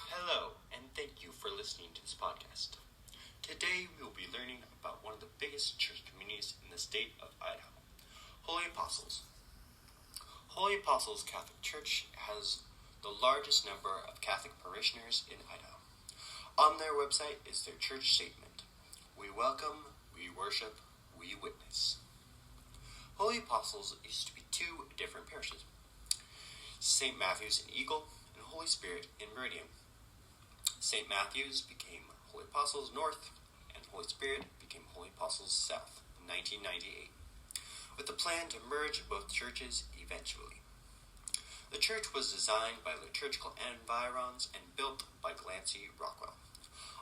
Hello, and thank you for listening to this podcast. Today we will be learning about one of the biggest church communities in the state of Idaho, Holy Apostles. Holy Apostles Catholic Church has the largest number of Catholic parishioners in Idaho. On their website is their church statement: "We welcome, we worship, we witness." Holy Apostles used to be two different parishes: St. Matthew's in Eagle and Holy Spirit in Meridian. St. Matthew's became Holy Apostles North, and Holy Spirit became Holy Apostles South in 1998, with the plan to merge both churches eventually. The church was designed by Liturgical Environs and built by Glancy Rockwell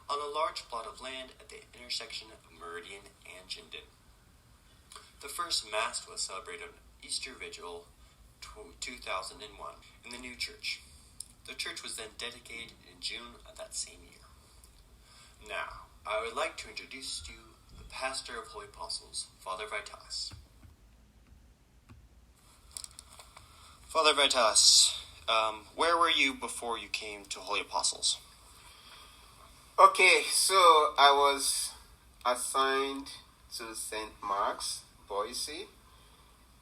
on a large plot of land at the intersection of Meridian and Chinden. The first Mass was celebrated on Easter Vigil 2001 in the new church. The church was then dedicated in June of that same year. Now, I would like to introduce to you the pastor of Holy Apostles, Father Vitalis. Father Vitalis, where were you before you came to Holy Apostles? Okay, so I was assigned to St. Mark's, Boise,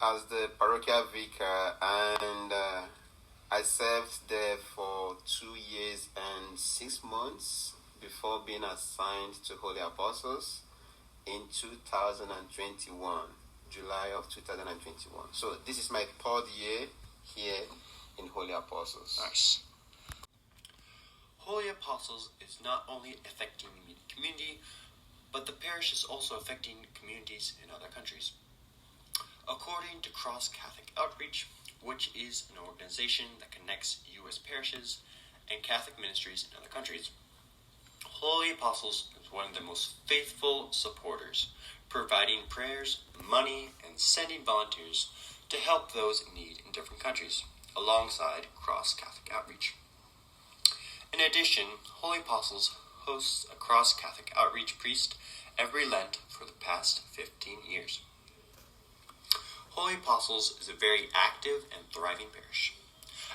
as the parochial vicar, and I served there for 2 years and 6 months before being assigned to Holy Apostles in 2021, July of 2021. So this is my 3rd year here in Holy Apostles. Nice. Holy Apostles is not only affecting the community, but the parish is also affecting communities in other countries. According to Cross Catholic Outreach, which is an organization that connects U.S. parishes and Catholic ministries in other countries, Holy Apostles is one of the most faithful supporters, providing prayers, money, and sending volunteers to help those in need in different countries, alongside Cross Catholic Outreach. In addition, Holy Apostles hosts a Cross Catholic Outreach priest every Lent for the past 15 years. Holy Apostles is a very active and thriving parish.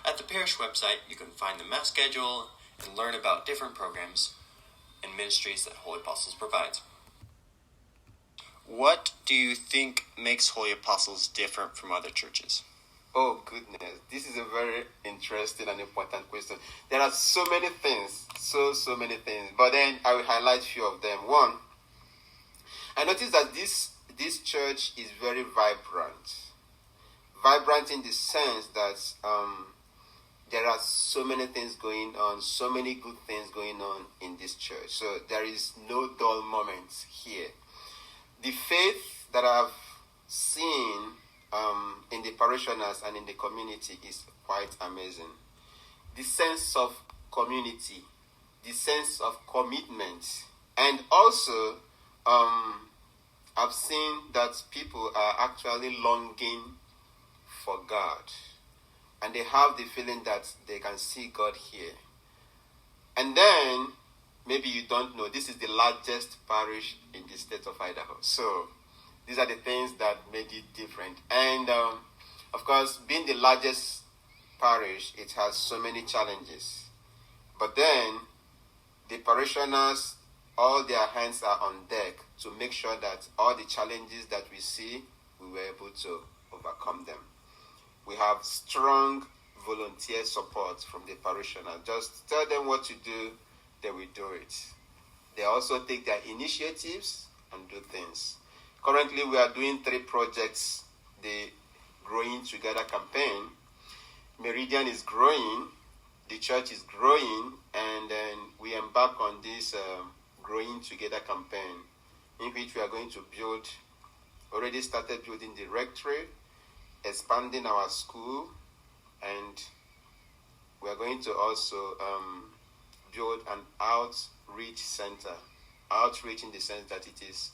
At the parish website, you can find the Mass schedule and learn about different programs and ministries that Holy Apostles provides. What do you think makes Holy Apostles different from other churches? Oh goodness, this is a very interesting and important question. There are so many things, so many things, but then I will highlight a few of them. One, I noticed that this church is very vibrant. Vibrant in the sense that there are so many things going on, so many good things going on in this church. So there is no dull moments here. The faith that I've seen in the parishioners and in the community is quite amazing. The sense of community, the sense of commitment, and also I've seen that people are actually longing for God, and they have the feeling that they can see God here. And then, maybe you don't know, this is the largest parish in the state of Idaho. So, these are the things that made it different. And, of course, being the largest parish, it has so many challenges. But then, the parishioners, all their hands are on deck to make sure that all the challenges that we see, we were able to overcome them. We have strong volunteer support from the parishioners. Just tell them what to do, they will do it. They also take their initiatives and do things. Currently, we are doing 3 projects. The Growing Together campaign. Meridian is growing, the church is growing, and then we embark on this Growing Together campaign, in which we are going to already started building the rectory, expanding our school, and we are going to also build an outreach center. Outreach in the sense that it is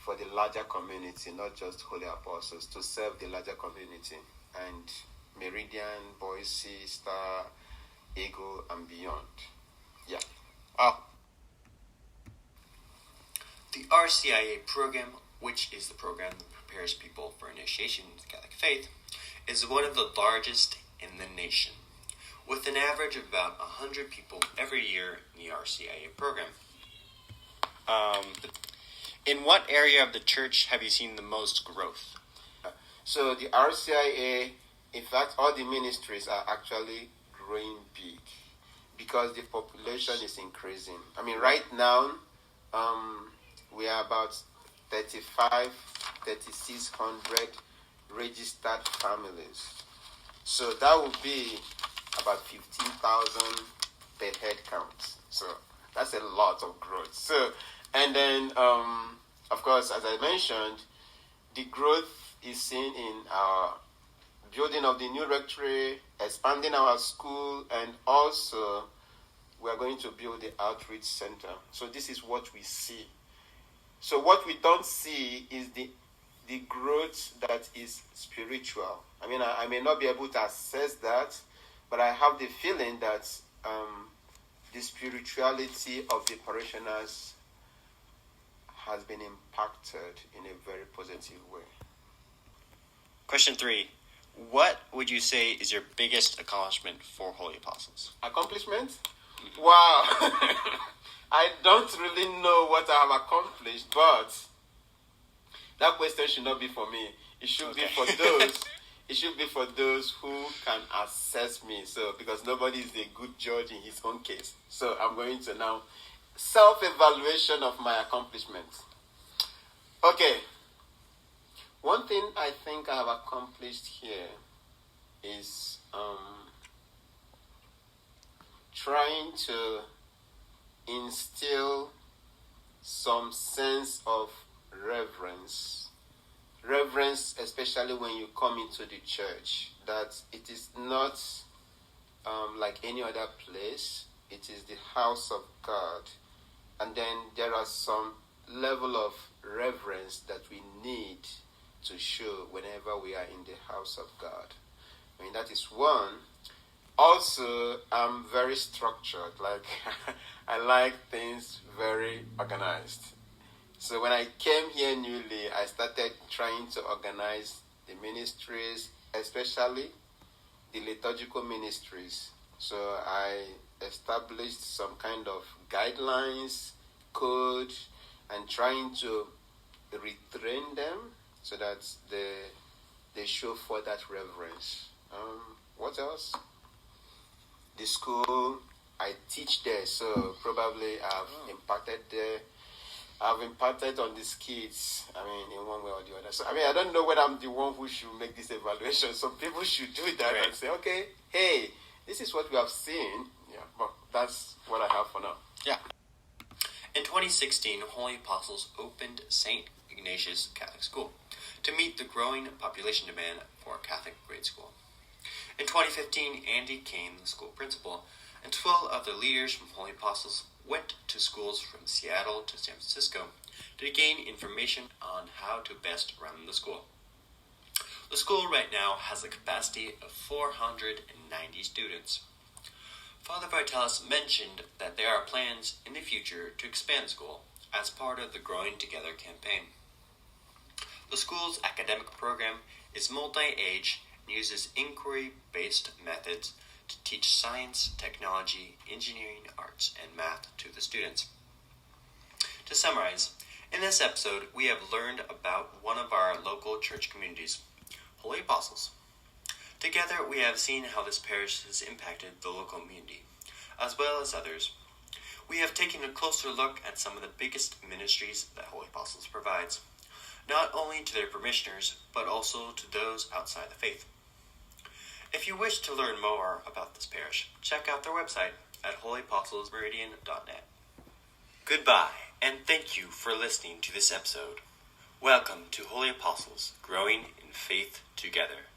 for the larger community, not just Holy Apostles, to serve the larger community. And Meridian, Boise, Star, Eagle, and beyond. Yeah. Oh. RCIA program, which is the program that prepares people for initiation into the Catholic faith, is one of the largest in the nation, with an average of about 100 people every year in the RCIA program. In what area of the church have you seen the most growth? So the RCIA, in fact, all the ministries are actually growing big because the population is increasing. I mean, right now, we are about 3,600 registered families. So that would be about 15,000 per head count. So that's a lot of growth. So, and then, of course, as I mentioned, the growth is seen in our building of the new rectory, expanding our school, and also we are going to build the outreach center. So this is what we see. So what we don't see is the growth that is spiritual. I mean, I may not be able to assess that, but I have the feeling that the spirituality of the parishioners has been impacted in a very positive way. Question 3. What would you say is your biggest accomplishment for Holy Apostles? Accomplishment? Mm-hmm. Wow. I don't really know what I have accomplished, but that question should not be for me. It should be for those. It should be for those who can assess me. So, because nobody is a good judge in his own case. So, I'm going to now self-evaluation of my accomplishments. Okay. One thing I think I have accomplished here is trying to instill some sense of reverence. Reverence, especially when you come into the church, that it is not like any other place. It is the house of God. And then there are some level of reverence that we need to show whenever we are in the house of God. I mean, that is one. Also, I'm very structured. Like, I like things very organized. So when I came here newly, I started trying to organize the ministries, especially the liturgical ministries. So I established some kind of guidelines, code, and trying to retrain them so that they show for that reverence. What else? The school, I teach there, so probably I've impacted there. I've impacted on these kids, I mean, in one way or the other. So, I mean, I don't know whether I'm the one who should make this evaluation. Some people should do that and say, okay, hey, this is what we have seen. Yeah, but that's what I have for now. Yeah. In 2016, Holy Apostles opened St. Ignatius Catholic School to meet the growing population demand for a Catholic grade school. In 2015, Andy Kane, the school principal, and 12 other leaders from Holy Apostles went to schools from Seattle to San Francisco to gain information on how to best run the school. The school right now has a capacity of 490 students. Father Vitalis mentioned that there are plans in the future to expand the school as part of the Growing Together campaign. The school's academic program is multi-age and uses inquiry-based methods to teach science, technology, engineering, arts, and math to the students. To summarize, in this episode, we have learned about one of our local church communities, Holy Apostles. Together, we have seen how this parish has impacted the local community, as well as others. We have taken a closer look at some of the biggest ministries that Holy Apostles provides, not only to their parishioners, but also to those outside the faith. If you wish to learn more about this parish, check out their website at holyapostolesmeridian.net. Goodbye, and thank you for listening to this episode. Welcome to Holy Apostles, growing in faith together.